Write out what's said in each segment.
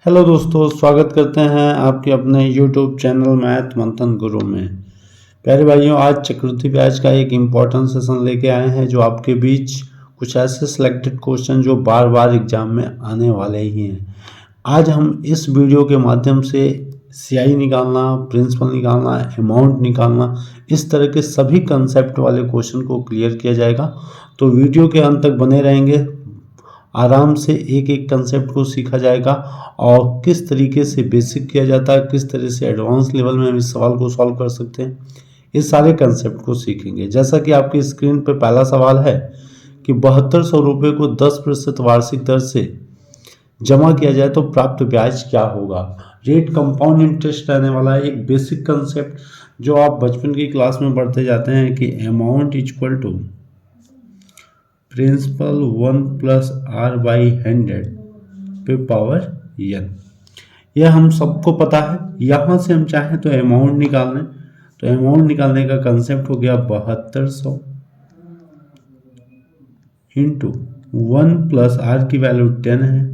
Hello दोस्तों, स्वागत करते हैं आपके अपने यूट्यूब चैनल मैथ मंथन गुरु में। प्यारे भाइयों, आज चक्रवृद्धि ब्याज का एक इम्पॉर्टेंट सेशन लेके आए हैं जो आपके बीच कुछ ऐसे सिलेक्टेड क्वेश्चन जो बार बार एग्जाम में आने वाले ही हैं। आज हम इस वीडियो के माध्यम से सीआई निकालना, प्रिंसिपल निकालना, अमाउंट निकालना, इस तरह के सभी कंसेप्ट वाले क्वेश्चन को क्लियर किया जाएगा। तो वीडियो के अंत तक बने रहेंगे, आराम से एक एक कंसेप्ट को सीखा जाएगा और किस तरीके से बेसिक किया जाता है, किस तरह से एडवांस लेवल में हम इस सवाल को सॉल्व कर सकते हैं, इस सारे कंसेप्ट को सीखेंगे। जैसा कि आपकी स्क्रीन पर पहला सवाल है कि 7200 रुपये को 10% वार्षिक दर से जमा किया जाए तो प्राप्त ब्याज क्या होगा। रेट कंपाउंड इंटरेस्ट रहने वाला है, एक बेसिक कंसेप्ट जो आप बचपन की क्लास में पढ़ते जाते हैं कि amount equal to principal 1 plus R by 100 पे पावर n। यह हम सबको पता है। यहाँ से हम चाहें तो अमाउंट निकालने, तो अमाउंट निकालने का कंसेप्ट हो गया 7200 इंटू 1 प्लस आर की वैल्यू 10 है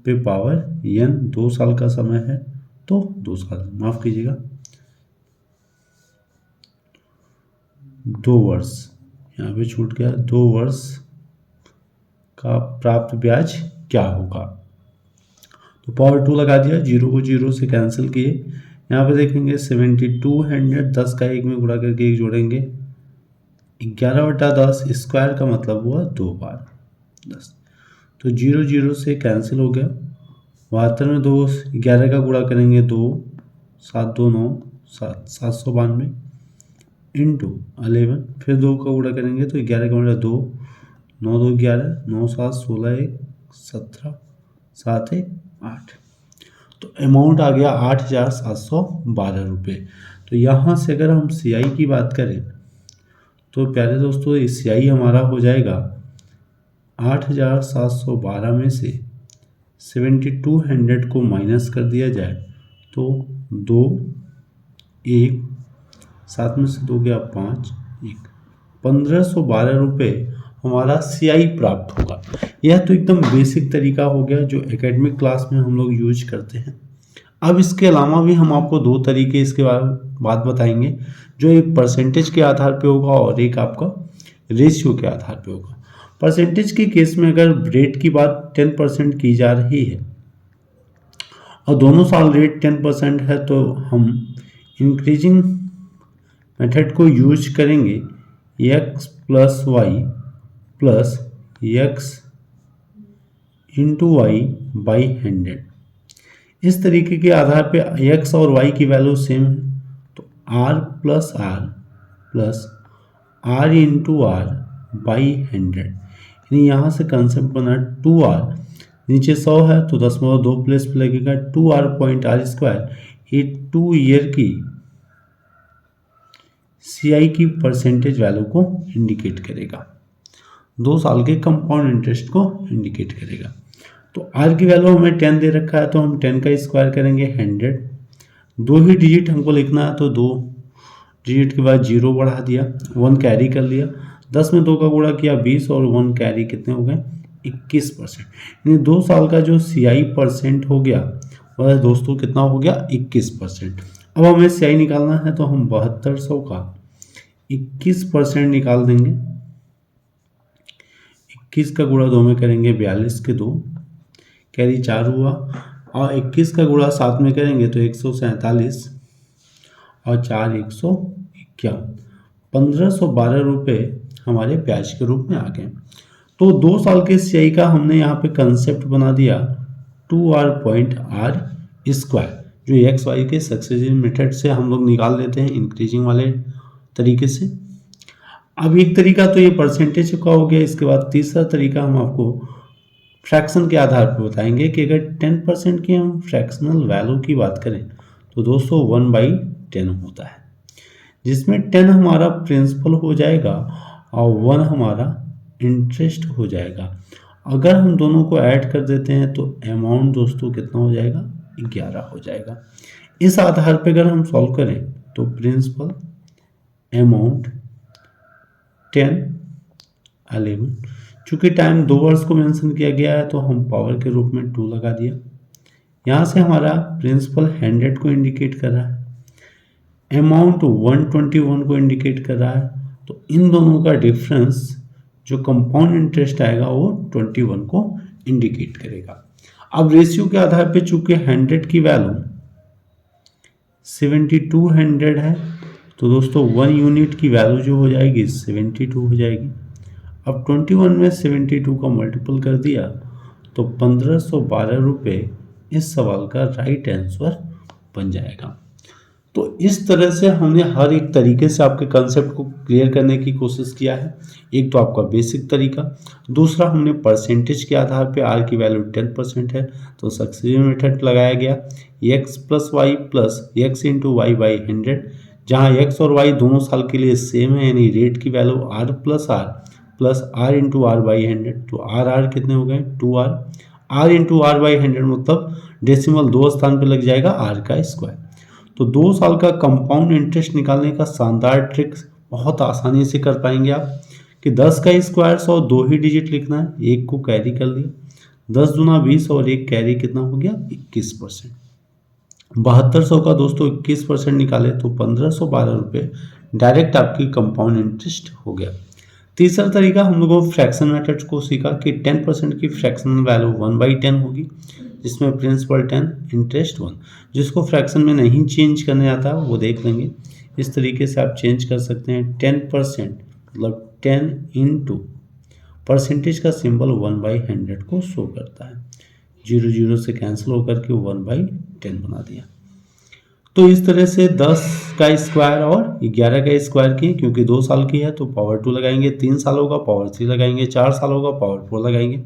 पे पावर n। 2 साल का समय है तो 2 साल, माफ कीजिएगा 2 वर्ष, यहाँ पे छूट गया, 2 वर्ष का प्राप्त ब्याज क्या होगा। तो पावर 2 लगा दिया, जीरो को जीरो से कैंसिल किए। यहाँ पे देखेंगे 7200 10 का 1 में गुणा करके 1 जोड़ेंगे, 11/10 स्क्वायर का मतलब हुआ 2 बार 10। तो जीरो जीरो से कैंसिल हो गया। 72 में 2 11 का गुणा करेंगे 2 7 2 9 792 इंटू 11, फिर 2 का गुणा करेंगे तो 11 का मतलब 2 9 2 11 9 7 16 1 17 7 1 8। तो अमाउंट आ गया 8712 रुपये। तो यहाँ से अगर हम सीआई की बात करें तो प्यारे दोस्तों सीआई हमारा हो जाएगा 8712 में से 7200 को माइनस कर दिया जाए तो 2 1 7 में से 2 गया 5 1 1512 रुपये हमारा सीआई प्राप्त होगा। यह तो एकदम बेसिक तरीका हो गया जो एकेडमिक क्लास में हम लोग यूज करते हैं। अब इसके अलावा भी हम आपको 2 तरीके इसके बाद बताएंगे, जो एक परसेंटेज के आधार पे होगा और एक आपका रेशियो के आधार पे होगा। परसेंटेज के केस में अगर रेट की बात 10% की जा रही है और दोनों साल रेट 10% है तो हम इंक्रीजिंग मेथड को यूज करेंगे, x plus Y plus x into Y by 100। इस तरीके के आधार पे x और y की वैल्यू सेम है तो r plus r into R by 100, यानी यहाँ से कंसेप्ट बना 2r, नीचे 100 है तो 10.2 प्लेस पे लगेगा 2r.r²। ये 2 ईयर की सीआई की परसेंटेज वैल्यू को इंडिकेट करेगा, 2 साल के कंपाउंड इंटरेस्ट को इंडिकेट करेगा। तो आर की वैल्यू हमें 10 दे रखा है तो हम 10 का स्क्वायर करेंगे 100। 2 ही डिजिट हमको लिखना है तो 2 डिजिट के बाद 0 बढ़ा दिया, 1 कैरी कर लिया, 10 में 2 का गुणा किया 20 और 1 कैरी कितने हो गए 21%। यानी 2 साल का जो सीआई परसेंट हो गया वह दोस्तों कितना हो गया 21%। अब हमें सीआई निकालना है तो हम 7200 का 21% निकाल देंगे। 21 का गुणा 2 में करेंगे 42 के 2 कैरी 4 हुआ, और 21 का गुणा 7 में करेंगे तो 147 और 4 151, 1512 रुपये हमारे ब्याज के रूप में आ गए। तो 2 साल के सीआई का हमने यहाँ पे कंसेप्ट बना दिया 2r.r², जो एक्स वाई के सक्सेसिव मेथड से हम लोग निकाल लेते हैं इंक्रीजिंग वाले तरीके से। अब एक तरीका तो ये परसेंटेज का हो गया, इसके बाद तीसरा तरीका हम आपको फ्रैक्शन के आधार पर बताएंगे कि अगर 10% की हम फ्रैक्शनल वैल्यू की बात करें तो दोस्तों 1/10 होता है, जिसमें 10 हमारा प्रिंसिपल हो जाएगा और 1 हमारा इंटरेस्ट हो जाएगा। अगर हम दोनों को ऐड कर देते हैं तो अमाउंट दोस्तों कितना हो जाएगा 11 हो जाएगा। इस आधार पर अगर हम सॉल्व करें तो प्रिंसिपल अमाउंट 10 11, चूंकि टाइम 2 वर्ष को मेंशन किया गया है तो हम पावर के रूप में 2 लगा दिया, यहाँ से हमारा प्रिंसिपल 100 को इंडिकेट कर रहा है, अमाउंट 121 को इंडिकेट कर रहा है। तो इन दोनों का डिफरेंस जो कंपाउंड इंटरेस्ट आएगा वो 21 को इंडिकेट करेगा। अब रेशियो के आधार पे चूंकि 100 की वैल्यू 7200 है, तो दोस्तों 1 यूनिट की वैल्यू जो हो जाएगी 72 हो जाएगी। अब 21 में 72 का मल्टीपल कर दिया तो 1512 रुपये इस सवाल का राइट आंसर बन जाएगा। तो इस तरह से हमने हर एक तरीके से आपके कंसेप्ट को क्लियर करने की कोशिश किया है। एक तो आपका बेसिक तरीका, दूसरा हमने परसेंटेज के आधार पे आर की वैल्यू 10% है तो सक्सेसिव मेथड लगाया गया, x plus Y plus X into Y by 100, जहाँ x और y दोनों साल के लिए सेम है, यानी रेट की value plus R into R by 100। तो आर कितने हो गए 2r, are into R by 100 मतलब डेसिमल 2 स्थान पे लग जाएगा आर का स्क्वायर। तो 2 साल का कंपाउंड इंटरेस्ट निकालने का शानदार ट्रिक बहुत आसानी से कर पाएंगे आप कि 10 का स्क्वायर 100, 2 ही डिजिट लिखना है, 1 को कैरी कर लिया, 10 दूना 20 और 1 कैरी कितना हो गया 21%। 7200 का दोस्तों 21% निकाले तो 1512 रुपये डायरेक्ट आपकी कंपाउंड इंटरेस्ट हो गया। तीसरा तरीका हम लोगों फ्रैक्शन मेथड को सीखा कि 10% की फ्रैक्शनल वैल्यू 1/10 होगी, जिसमें प्रिंसिपल 10 इंटरेस्ट 1। जिसको फ्रैक्शन में नहीं चेंज करने आता वो देख लेंगे, इस तरीके से आप चेंज कर सकते हैं। 10% मतलब 10 इंटू परसेंटेज का सिंबल 1/100 को शो करता है, 0 से कैंसिल होकर के 1/10 बना दिया। तो इस तरह से 10 का स्क्वायर और 11 का स्क्वायर किए, क्योंकि 2 साल की है तो पावर 2 लगाएंगे, 3 सालों का पावर 3 लगाएंगे, 4 सालों का पावर 4 लगाएंगे।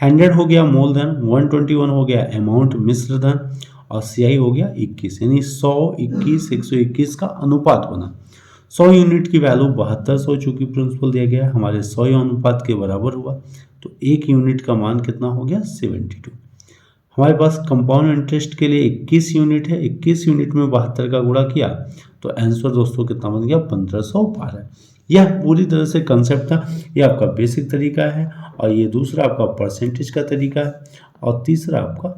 100 हो गया मोल धन, 121 हो गया अमाउंट मिश्र धन और CI हो गया 21, यानी 100, 21, 121 का अनुपात बना। 100 यूनिट की वैल्यू 7200 चूंकि प्रिंसिपल दिया गया हमारे 100 अनुपात के बराबर हुआ, तो 1 यूनिट का मान कितना हो गया 72। हमारे पास कंपाउंड इंटरेस्ट के लिए 21 यूनिट है, 21 यूनिट में 72 का गुणा किया तो आंसर दोस्तों कितना बन गया 1512। यह पूरी तरह से कंसेप्ट था। ये आपका बेसिक तरीका है और ये दूसरा आपका परसेंटेज का तरीका है और तीसरा आपका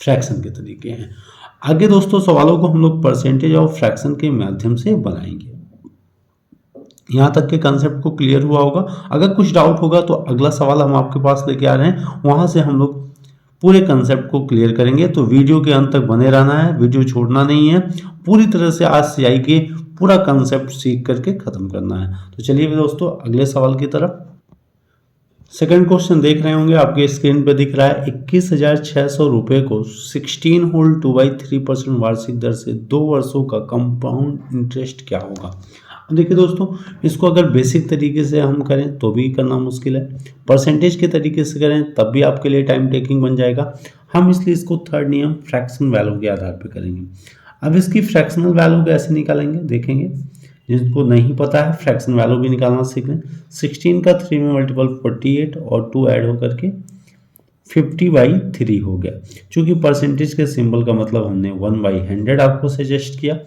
फ्रैक्शन के तरीके हैं। आगे दोस्तों सवालों को हम लोग परसेंटेज और फ्रैक्शन के माध्यम से बनाएंगे। यहाँ तक के कंसेप्ट को क्लियर हुआ होगा। अगर कुछ डाउट होगा तो अगला सवाल हम आपके पास लेके आ रहे हैं, वहाँ से हम लोग पूरे कंसेप्ट को क्लियर करेंगे। तो वीडियो के अंत तक बने रहना है, वीडियो छोड़ना नहीं है, पूरी तरह से आज से CI के पूरा कंसेप्ट सीख करके खत्म करना है। तो चलिए दोस्तों अगले सवाल की तरफ। सेकंड क्वेश्चन देख रहे होंगे, आपके स्क्रीन पे दिख रहा है 21,600 रुपये को 16 होल 2/3% वार्षिक दर से 2 वर्षों का कंपाउंड इंटरेस्ट क्या होगा। अब देखिए दोस्तों, इसको अगर बेसिक तरीके से हम करें तो भी करना मुश्किल है, परसेंटेज के तरीके से करें तब भी आपके लिए टाइम टेकिंग बन जाएगा। हम इसलिए इसको थर्ड नियम फ्रैक्शन वैल्यू के आधार पर करेंगे। अब इसकी फ्रैक्शनल वैल्यू कैसे निकालेंगे देखेंगे, जिनको नहीं पता है फ्रैक्शन वैल्यू भी निकालना सीख लें। 16 का 3 में मल्टीपल 48 और 2 ऐड होकर के 50/3 हो गया। चूंकि परसेंटेज के सिंबल का मतलब हमने 1/100 आपको सजेस्ट किया,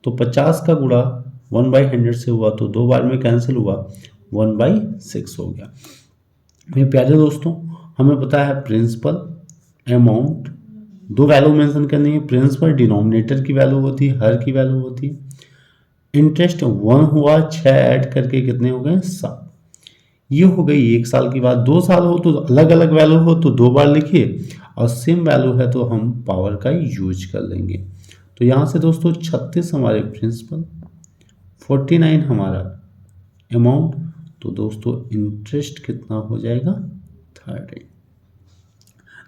तो 50 का गुणा 1/100 से हुआ तो 2 बार में कैंसिल हुआ, 1/6 हो गया। मेरे प्यारे दोस्तों, हमें पता है प्रिंसिपल अमाउंट 2 वैल्यू मेंशन करनी है। प्रिंसिपल डिनोमिनेटर की वैल्यू होती है, हर की वैल्यू होती है। इंटरेस्ट 1 हुआ, 6 ऐड करके कितने हो गए 7। ये हो गई 1 साल की बात। 2 साल हो तो अलग अलग वैल्यू हो तो 2 बार लिखिए, और सेम वैल्यू है तो हम पावर का यूज कर लेंगे। तो यहाँ से दोस्तों 36 हमारे प्रिंसिपल, 49 हमारा अमाउंट, तो दोस्तों इंटरेस्ट कितना हो जाएगा 30।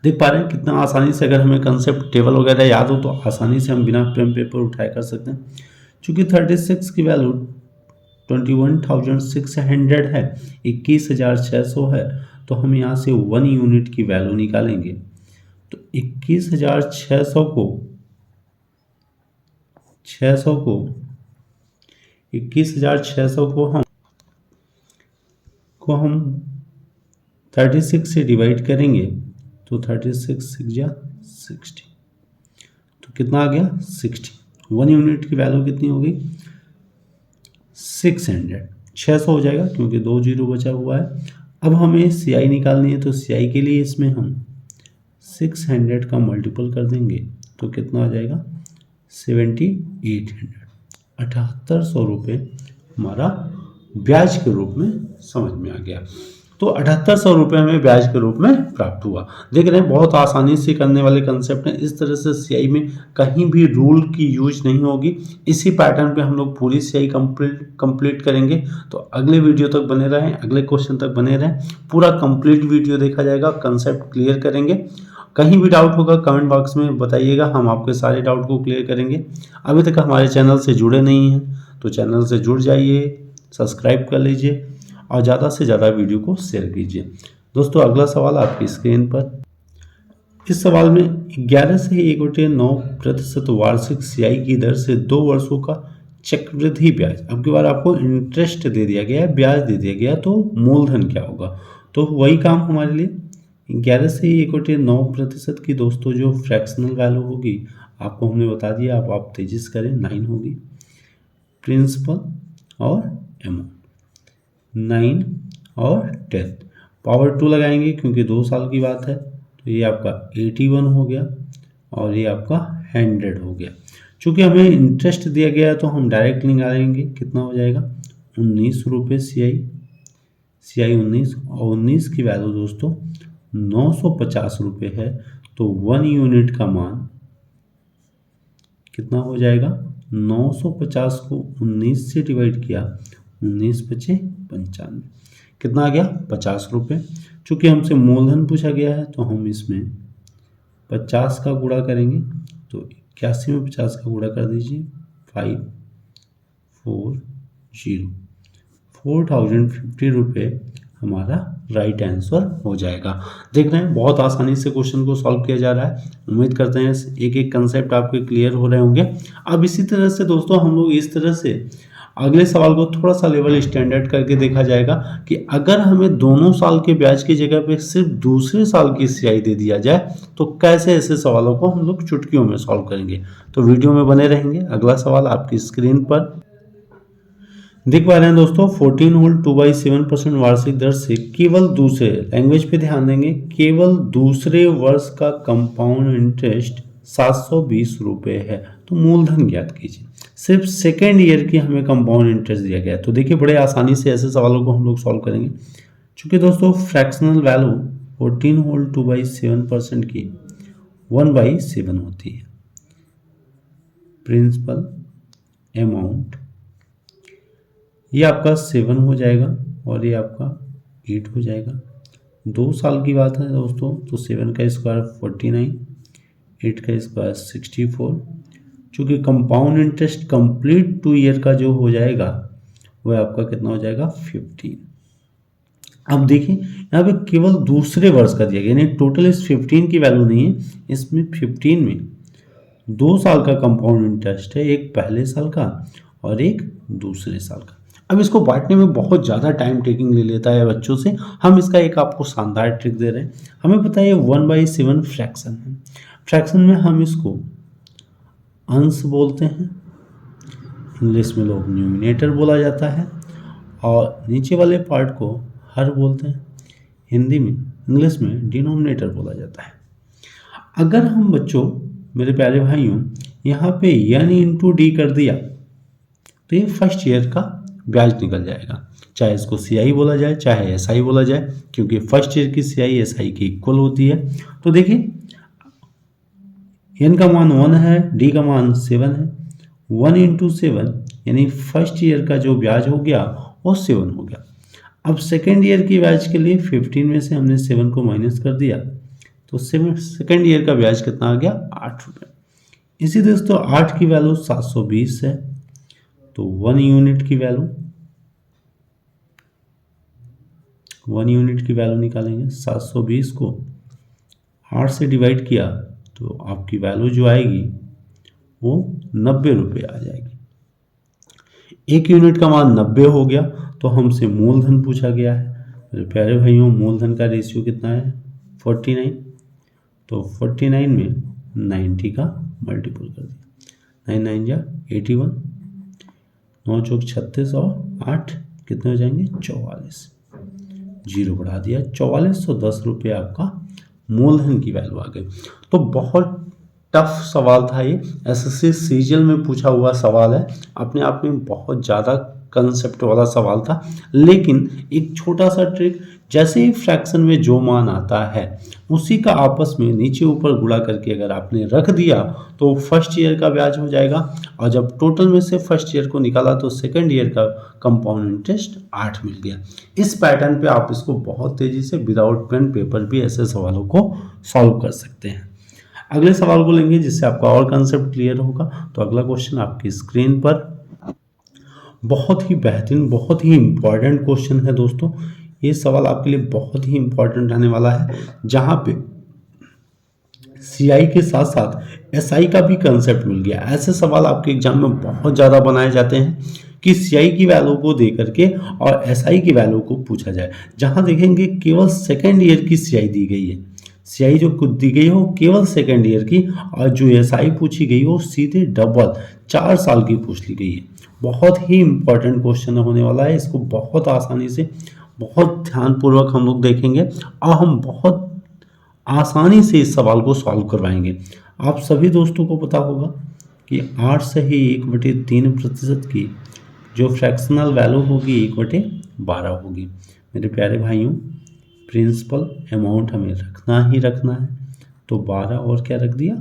देख पा रहे हैं कितना आसानी से, अगर हमें कंसेप्ट टेबल वगैरह याद हो तो आसानी से हम बिना पेन पेपर उठाए कर सकते हैं। चूंकि 36 की वैल्यू 21,600 है, 21,600 है, तो हम यहाँ से 1 यूनिट की वैल्यू निकालेंगे। तो 21,600 को 21,600 को हम 36 से डिवाइड करेंगे तो 36 60, तो कितना आ गया 60। 1 यूनिट की वैल्यू कितनी होगी 600 हो जाएगा, क्योंकि 2 जीरो बचा हुआ है। अब हमें CI निकालनी है, तो CI के लिए इसमें हम 600 का मल्टीपल कर देंगे तो कितना आ जाएगा 7800, 7800 रुपये हमारा ब्याज के रूप में समझ में आ गया। तो 7800 रुपये हमें ब्याज के रूप में प्राप्त हुआ। देख रहे हैं बहुत आसानी से करने वाले कंसेप्ट हैं। इस तरह से सीआई में कहीं भी रूल की यूज नहीं होगी। इसी पैटर्न पे हम लोग पूरी सीआई कंप्लीट करेंगे। तो अगले वीडियो तक बने रहें, अगले क्वेश्चन तक बने रहें, पूरा कंप्लीट वीडियो देखा जाएगा, कंसेप्ट क्लियर करेंगे। कहीं भी डाउट होगा कमेंट बॉक्स में बताइएगा, हम आपके सारे डाउट को क्लियर करेंगे। अभी तक हमारे चैनल से जुड़े नहीं हैं तो चैनल से जुड़ जाइए, सब्सक्राइब कर लीजिए और ज़्यादा से ज़्यादा वीडियो को शेयर कीजिए। दोस्तों अगला सवाल आपकी स्क्रीन पर। इस सवाल में 11 से 1/9% वार्षिक सीआई की दर से 2 वर्षों का चक्रवृद्धि ब्याज, अब की बार आपको इंटरेस्ट दे दिया गया है, ब्याज दे दिया गया, तो मूलधन क्या होगा। तो वही काम हमारे लिए 11 से 1/9% की दोस्तों जो फ्रैक्शनल वैल्यू होगी आपको हमने बता दिया, आप तेजी से करें, 9 होगी। प्रिंसिपल और अमाउंट 9 और 10, पावर 2 लगाएंगे क्योंकि 2 साल की बात है, तो ये आपका 81 हो गया और ये आपका 100 हो गया। चूँकि हमें इंटरेस्ट दिया गया है तो हम डायरेक्ट निकालेंगे, कितना हो जाएगा 19 रुपये सीआई 19, और 19 की वैल्यू दोस्तों 950 रुपये है। तो 1 यूनिट का मान कितना हो जाएगा, 950 को 19 से डिवाइड किया, 19 पचे 95, कितना आ गया 50 रुपये। चूँकि हमसे मूलधन पूछा गया है तो हम इसमें 50 का गुणा करेंगे, तो 81 में 50 का गुणा कर दीजिए, 540, 4050 रुपये हमारा राइट आंसर हो जाएगा। देख रहे हैं बहुत आसानी से क्वेश्चन को सॉल्व किया जा रहा है। उम्मीद करते हैं एक एक कंसेप्ट आपके क्लियर हो रहे होंगे। अब इसी तरह से दोस्तों हम लोग इस तरह से अगले सवाल को थोड़ा सा लेवल स्टैंडर्ड करके देखा जाएगा कि अगर हमें दोनों साल के ब्याज की जगह पे सिर्फ दूसरे साल की सीआई दे दिया जाए तो कैसे ऐसे सवालों को हम लोग चुटकियों में सॉल्व करेंगे। तो वीडियो में बने रहेंगे। अगला सवाल आपकी स्क्रीन पर देख पा रहे हैं दोस्तों, 14 होल 2/7% वार्षिक दर से केवल दूसरे, लैंग्वेज पे ध्यान देंगे, केवल दूसरे वर्ष का कंपाउंड इंटरेस्ट 720 रुपये है। तो मूलधन ज्ञात कीजिए। सिर्फ सेकेंड ईयर की हमें कंपाउंड इंटरेस्ट दिया गया है। तो देखिए बड़े आसानी से ऐसे सवालों को हम लोग सॉल्व करेंगे। चूंकि दोस्तों फ्रैक्शनल वैल्यू 14 होल 2/7% की 1/7 होती है। प्रिंसिपल अमाउंट ये आपका 7 हो जाएगा और ये आपका 8 हो जाएगा। 2 साल की बात है दोस्तों, तो 7 का स्क्वायर 49, 8 का स्क्वायर 64। चूँकि कंपाउंड इंटरेस्ट कंप्लीट 2 ईयर का जो हो जाएगा वह आपका कितना हो जाएगा 15। अब देखिए यहाँ पे केवल दूसरे वर्ष का दिया गया, यानी टोटल इस 15 की वैल्यू नहीं है, इसमें 15 में 2 साल का कंपाउंड इंटरेस्ट है, एक पहले साल का और एक दूसरे साल का। अब इसको बांटने में बहुत ज़्यादा टाइम टेकिंग ले लेता है बच्चों से। हम इसका एक आपको शानदार ट्रिक दे रहे हैं। हमें पता है 1/7 फ्रैक्शन है। फ्रैक्शन में हम इसको अंश बोलते हैं, इंग्लिश में लोग न्यूमिनेटर बोला जाता है, और नीचे वाले पार्ट को हर बोलते हैं, हिंदी में इंग्लिश में डिनोमिनेटर बोला जाता है। अगर हम बच्चों, मेरे प्यारे भाइयों, यहाँ पे n इंटू डी कर दिया तो ये फर्स्ट ईयर का ब्याज निकल जाएगा। चाहे इसको सीआई बोला जाए चाहे एसआई बोला जाए, क्योंकि फर्स्ट ईयर की सीआई एसआई की इक्वल होती है। तो देखिए n का मान 1 है, डी का मान 7 है, 1 इंटू 7 यानी फर्स्ट ईयर का जो ब्याज हो गया वो 7 हो गया। अब सेकेंड ईयर की ब्याज के लिए 15 में से हमने 7 को माइनस कर दिया, तो सेकेंड ईयर का ब्याज कितना आ गया 8 रुपये। इसी दोस्तों 8 की वैल्यू 720 है, तो 1 यूनिट की वैल्यू निकालेंगे। 720 को 8 से डिवाइड किया तो आपकी वैल्यू जो आएगी वो 90 रुपये आ जाएगी। 1 यूनिट का मान 90 हो गया, तो हमसे मूलधन पूछा गया है। मेरे प्यारे भाइयों, मूलधन का रेशियो कितना है 49, तो 49 में 90 का मल्टीपल कर दिया, 9 9 जा 81, 9 चौक 36 और 8 कितने हो जाएंगे 44, जीरो बढ़ा दिया 4410 रुपये आपका मूलधन की वैल्यू आ गई। तो बहुत टफ सवाल था ये, एसएससी सीजीएल में पूछा हुआ सवाल है, अपने आप में बहुत ज़्यादा कंसेप्ट वाला सवाल था। लेकिन एक छोटा सा ट्रिक, जैसे ही फ्रैक्शन में जो मान आता है उसी का आपस में नीचे ऊपर गुणा करके अगर आपने रख दिया तो फर्स्ट ईयर का ब्याज हो जाएगा, और जब टोटल में से फर्स्ट ईयर को निकाला तो सेकंड ईयर का कंपाउंड इंटरेस्ट 8 मिल गया। इस पैटर्न पे आप इसको बहुत तेजी से विदाउट पेन पेपर भी ऐसे सवालों को सॉल्व कर सकते हैं। अगले सवाल को लेंगे जिससे आपका और कंसेप्ट क्लियर होगा। तो अगला क्वेश्चन आपकी स्क्रीन पर, बहुत ही बेहतरीन, बहुत ही इंपॉर्टेंट क्वेश्चन है दोस्तों। ये सवाल आपके लिए बहुत ही इंपॉर्टेंट रहने वाला है, जहां पे सीआई के साथ साथ एसआई का भी कंसेप्ट मिल गया। ऐसे सवाल आपके एग्जाम में बहुत ज़्यादा बनाए जाते हैं कि सीआई की वैल्यू को दे करके और एसआई की वैल्यू को पूछा जाए। जहां देखेंगे केवल सेकेंड ईयर की सीआई दी गई है, सीआई जो खुद दी गई हो केवल सेकेंड ईयर की, और जो एसआई पूछी गई हो सीधे डबल 4 साल की पूछ ली गई है। बहुत ही इंपॉर्टेंट क्वेश्चन होने वाला है, इसको बहुत आसानी से, बहुत ध्यानपूर्वक हम लोग देखेंगे और हम बहुत आसानी से इस सवाल को सॉल्व करवाएंगे। आप सभी दोस्तों को पता होगा कि 8 से ही 1/3% की जो फ्रैक्शनल वैल्यू होगी 1/12 होगी। मेरे प्यारे भाइयों, प्रिंसिपल अमाउंट हमें रखना ही रखना है, तो 12 और क्या रख दिया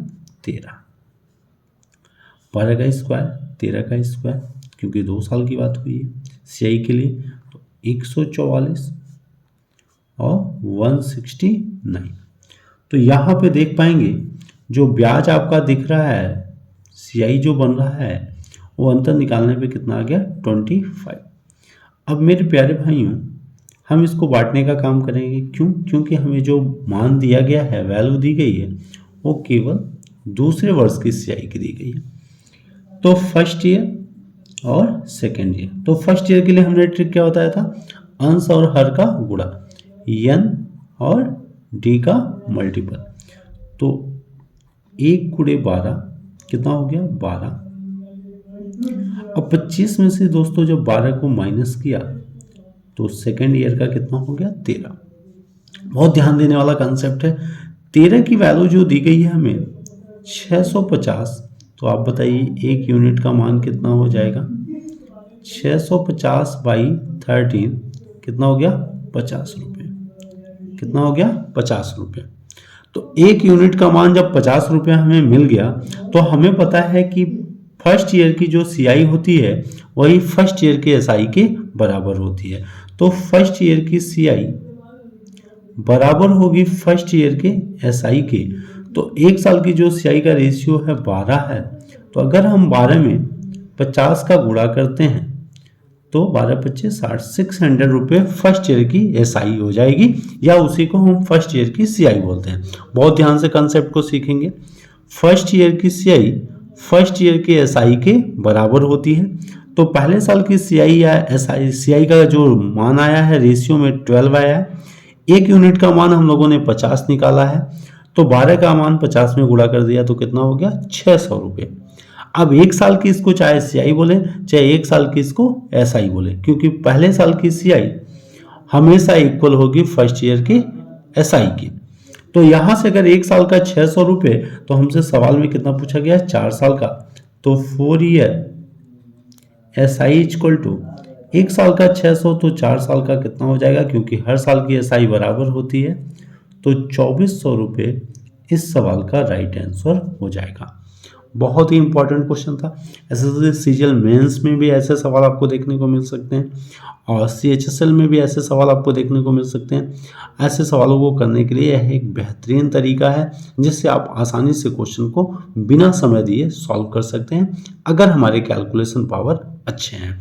13, 12 का स्क्वायर 13 का स्क्वायर, क्योंकि 2 साल की बात हुई है सीआई के लिए, तो 144 और 169। तो यहाँ पे देख पाएंगे जो ब्याज आपका दिख रहा है, सीआई जो बन रहा है, वो अंतर निकालने पे कितना आ गया 25। अब मेरे प्यारे भाइयों, हम इसको बांटने का काम करेंगे। क्यों? क्योंकि हमें जो मान दिया गया है, वैल्यू दी गई है, वो केवल दूसरे वर्ष की सीआई की दी गई है। तो फर्स्ट ईयर और सेकेंड ईयर, तो फर्स्ट ईयर के लिए हमने ट्रिक क्या बताया था, अंश और हर का गुणा, एन और डी का मल्टीपल। तो 1 गुणे 12 कितना हो गया 12। अब 25 में से दोस्तों जब 12 को माइनस किया तो सेकेंड ईयर का कितना हो गया 13। बहुत ध्यान देने वाला कंसेप्ट है। 13 की वैल्यू जो दी गई है हमें 650, तो आप बताइए एक यूनिट का मान कितना हो जाएगा, 650 बाई 13 कितना हो गया 50 रुपये। कितना हो गया 50 रुपये। तो एक यूनिट का मान जब 50 रुपये हमें मिल गया, तो हमें पता है कि फर्स्ट ईयर की जो सीआई होती है वही फर्स्ट ईयर के एसआई के बराबर होती है। तो फर्स्ट ईयर की सीआई बराबर होगी फर्स्ट ईयर के एसआई के। तो एक साल की जो सीआई का रेशियो है 12 है, तो अगर हम 12 में 50 का गुणा करते हैं तो 12×25 60, 600 रुपये फर्स्ट ईयर की एसआई हो जाएगी, या उसी को हम फर्स्ट ईयर की सीआई बोलते हैं। बहुत ध्यान से कंसेप्ट को सीखेंगे। फर्स्ट ईयर की सीआई फर्स्ट ईयर के एसआई के बराबर होती है। तो पहले साल की सीआई या एसआई सीआई का जो मान आया है रेशियो में 12 आया है। एक यूनिट का मान हम लोगों ने 50 निकाला है, तो 12 का मान 50 में गुणा कर दिया तो कितना हो गया 600 रुपये। अब एक साल की इसको चाहे सीआई बोले, चाहे एक साल की इसको एसआई बोले, क्योंकि पहले साल की सीआई हमेशा इक्वल होगी फर्स्ट ईयर के एसआई की। तो यहां से अगर एक साल का 600 रुपये, तो हमसे सवाल में कितना पूछा गया 4 साल का, तो 4 ईयर एसआई इक्वल टू एक साल का 600, तो 4 साल का कितना हो जाएगा, क्योंकि हर साल की एसआई बराबर होती है, तो 2400 रुपये इस सवाल का राइट आंसर हो जाएगा। बहुत ही इंपॉर्टेंट क्वेश्चन था। एसएससी सीजीएल मेंस में भी ऐसे सवाल आपको देखने को मिल सकते हैं, और सीएचएसएल में भी ऐसे सवाल आपको देखने को मिल सकते हैं। ऐसे सवालों को करने के लिए यह एक बेहतरीन तरीका है, जिससे आप आसानी से क्वेश्चन को बिना समय दिए सॉल्व कर सकते हैं, अगर हमारे कैलकुलेशन पावर अच्छे हैं।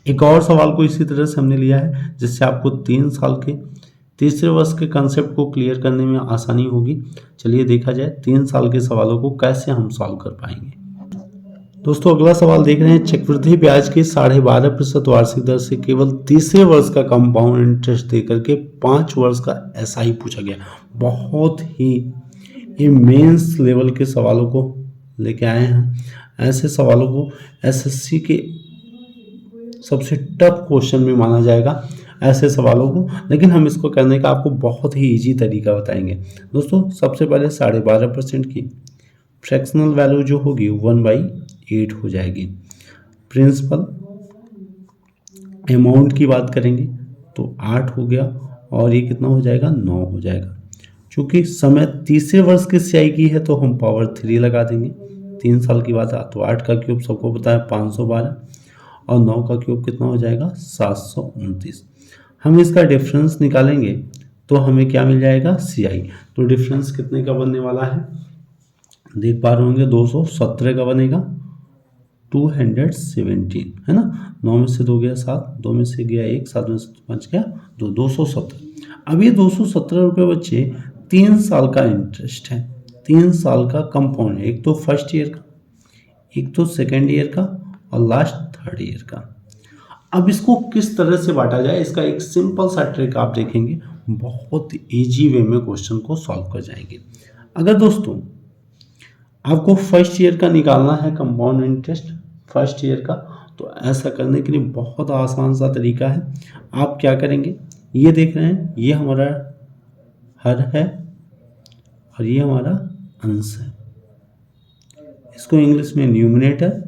एक और सवाल को इसी तरह से हमने लिया है, जिससे आपको 3 साल के तीसरे वर्ष के कंसेप्ट को क्लियर करने में आसानी होगी। चलिए देखा जाए 3 साल के सवालों को कैसे हम सॉल्व कर पाएंगे। दोस्तों अगला सवाल देख रहे हैं, चक्रवृद्धि ब्याज की 12.5% वार्षिक दर से केवल तीसरे वर्ष का कंपाउंड इंटरेस्ट देकर के 5 वर्ष का एसआई पूछा गया। बहुत ही इमेंस लेवल के सवालों को लेके आए हैं। ऐसे सवालों को एसएससी के सबसे टफ क्वेश्चन में माना जाएगा। ऐसे सवालों को, लेकिन हम इसको करने का आपको बहुत ही इजी तरीका बताएंगे। दोस्तों सबसे पहले 12.5% की फ्रैक्शनल वैल्यू जो होगी 1/8 हो जाएगी। प्रिंसिपल अमाउंट की बात करेंगे तो 8 हो गया और ये कितना हो जाएगा, 9 हो जाएगा। चूंकि समय तीसरे वर्ष की स्याही की है तो हम पावर 3 लगा देंगे। 3 साल की बात है तो 8 का क्यूब सबको पता है 512 और 9 का क्यूब कितना हो जाएगा 729। हम इसका डिफरेंस निकालेंगे तो हमें क्या मिल जाएगा, CI। तो डिफरेंस कितने का बनने वाला है, देख पा रहे होंगे 217 का बनेगा, 217 है ना। 9 में से 2 गया 7, 2 में से गया 1, 7 में से 5 गया 2, 217। अब ये 217 रुपये बच्चे 3 साल का इंटरेस्ट है, 3 साल का कंपाउंड है, एक तो फर्स्ट ईयर का, एक तो सेकेंड ईयर का और लास्ट थर्ड ईयर का। अब इसको किस तरह से बांटा जाए, इसका एक सिंपल सा ट्रिक आप देखेंगे, बहुत इजी वे में क्वेश्चन को सॉल्व कर जाएंगे। अगर दोस्तों आपको फर्स्ट ईयर का निकालना है कंपाउंड इंटरेस्ट फर्स्ट ईयर का, तो ऐसा करने के लिए बहुत आसान सा तरीका है। आप क्या करेंगे, ये देख रहे हैं ये हमारा हर है और ये हमारा अंश है, इसको इंग्लिश में न्यूमिनेटर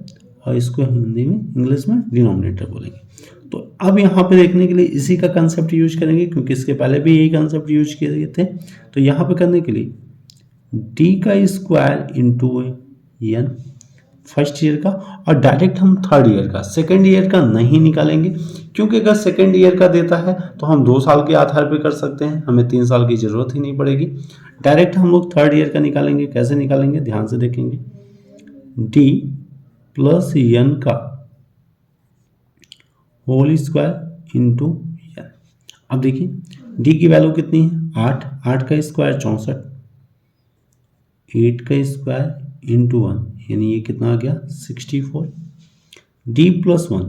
और इसको हिंदी में इंग्लिश में डिनोमिनेटर बोलेंगे। तो अब यहाँ पे देखने के लिए इसी का कंसेप्ट यूज करेंगे, क्योंकि इसके पहले भी यही कंसेप्ट यूज किए थे। तो यहाँ पे करने के लिए डी का square into N first year का, और डायरेक्ट हम थर्ड ईयर का, सेकेंड ईयर का नहीं निकालेंगे, क्योंकि अगर सेकेंड ईयर का देता है तो हम 2 साल के आधार पे कर सकते हैं, हमें 3 साल की जरूरत ही नहीं पड़ेगी। डायरेक्ट हम लोग थर्ड ईयर का निकालेंगे। कैसे निकालेंगे, ध्यान से देखेंगे, डी प्लस एन का होल स्क्वायर इंटू एन। अब देखिए डी की वैल्यू कितनी है, 8, 8 का स्क्वायर 64, 8 का स्क्वायर इंटू 1 यानी ये कितना आ गया 64। डी प्लस 1,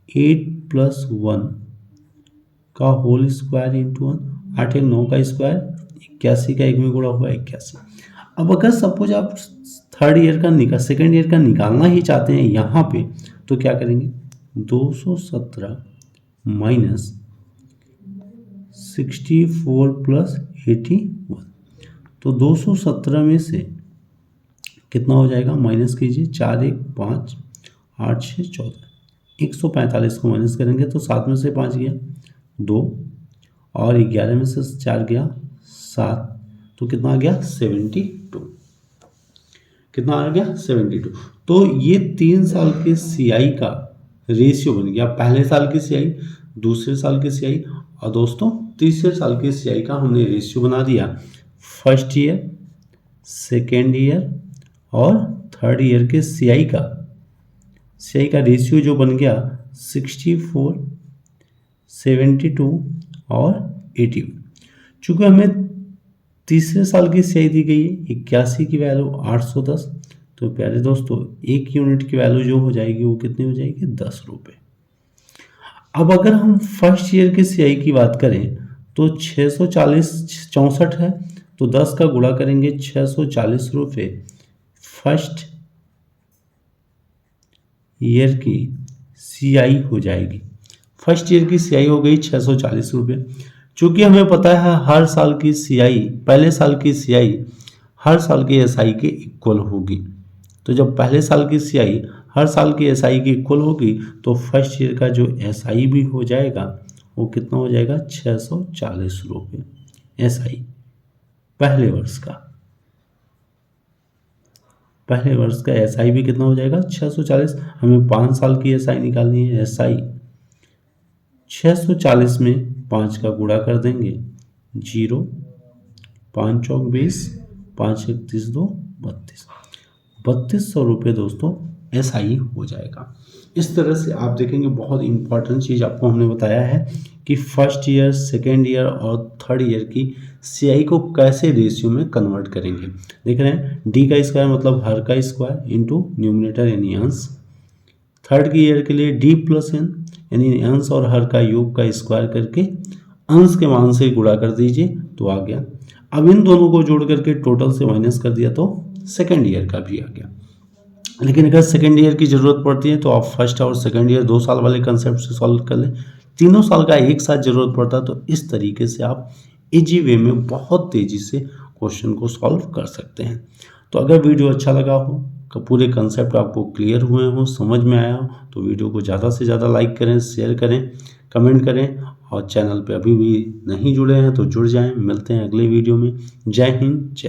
8 प्लस 1 का होल स्क्वायर इंटू 1, 8 1 9 का स्क्वायर 81 का 1 में गुणा हुआ 81। अब अगर सपोज आप थर्ड ईयर का सेकेंड ईयर का निकालना ही चाहते हैं यहाँ पे, तो क्या करेंगे, 217 माइनस 64 प्लस 81। तो 217 में से कितना हो जाएगा, माइनस कीजिए, 4 1 5 8 6 14, 145 को माइनस करेंगे तो 7 में से 5 गया 2 और 11 में से 4 गया 7, तो कितना आ गया 72। कितना आ गया 72। तो ये 3 साल के CI का रेशियो बन गया, पहले साल की CI, दूसरे साल की CI और दोस्तों तीसरे साल की CI का हमने रेशियो बना दिया। फर्स्ट ईयर, सेकेंड ईयर और थर्ड ईयर के CI का रेशियो जो बन गया 64, 72 और 81। चूँकि हमें तीसरे साल की CI दी गई है 81 की वैल्यू 810, तो प्यारे दोस्तों 1 यूनिट की वैल्यू जो हो जाएगी वो कितनी हो जाएगी, 10 रुपये। अब अगर हम फर्स्ट ईयर के CI की बात करें तो 640 64 है, तो 10 का गुणा करेंगे 640 रुपये फर्स्ट ईयर की CI हो जाएगी। फर्स्ट ईयर की CI हो गई 640 रुपये। चूँकि हमें पता है हर साल की CI, पहले साल की CI हर साल की SI के इक्वल होगी, तो जब पहले साल की CI हर साल की SI की इक्वल होगी तो फर्स्ट ईयर का जो SI भी हो जाएगा वो कितना हो जाएगा 640 रुपये SI पहले वर्ष का। पहले वर्ष का SI भी कितना हो जाएगा 640। हमें 5 साल की SI निकालनी है। SI 640 में 5 का गुणा कर देंगे 0, 5 चौक 20, 5 1 30 2 32, 3200 रुपये दोस्तों SI हो जाएगा। इस तरह से आप देखेंगे बहुत इंपॉर्टेंट चीज़ आपको हमने बताया है कि फर्स्ट ईयर, सेकेंड ईयर और थर्ड ईयर की CI को कैसे रेशियो में कन्वर्ट करेंगे। देख रहे हैं डी का स्क्वायर मतलब हर का स्क्वायर इंटू न्यूमिनेटर यानी अंश। थर्ड की ईयर के लिए डी प्लस एन यानी अंश और हर का योग का स्क्वायर करके अंश के मान से गुणा कर दीजिए तो आ गया। अब इन दोनों को जोड़ करके टोटल से माइनस कर दिया तो सेकेंड ईयर का भी आ गया। लेकिन अगर सेकेंड ईयर की ज़रूरत पड़ती है तो आप फर्स्ट और सेकेंड ईयर 2 साल वाले कंसेप्ट से सॉल्व कर लें, तीनों साल का एक साथ ज़रूरत पड़ता है, तो इस तरीके से आप इजी वे में बहुत तेज़ी से क्वेश्चन को सॉल्व कर सकते हैं। तो अगर वीडियो अच्छा लगा हो, पूरे कंसेप्ट आपको क्लियर हुए हो, समझ में आया हो, तो वीडियो को ज़्यादा से ज़्यादा लाइक करें, शेयर करें, कमेंट करें, और चैनल पे अभी भी नहीं जुड़े हैं तो जुड़ जाएं। मिलते हैं अगले वीडियो में। जय हिंद, जय भारत।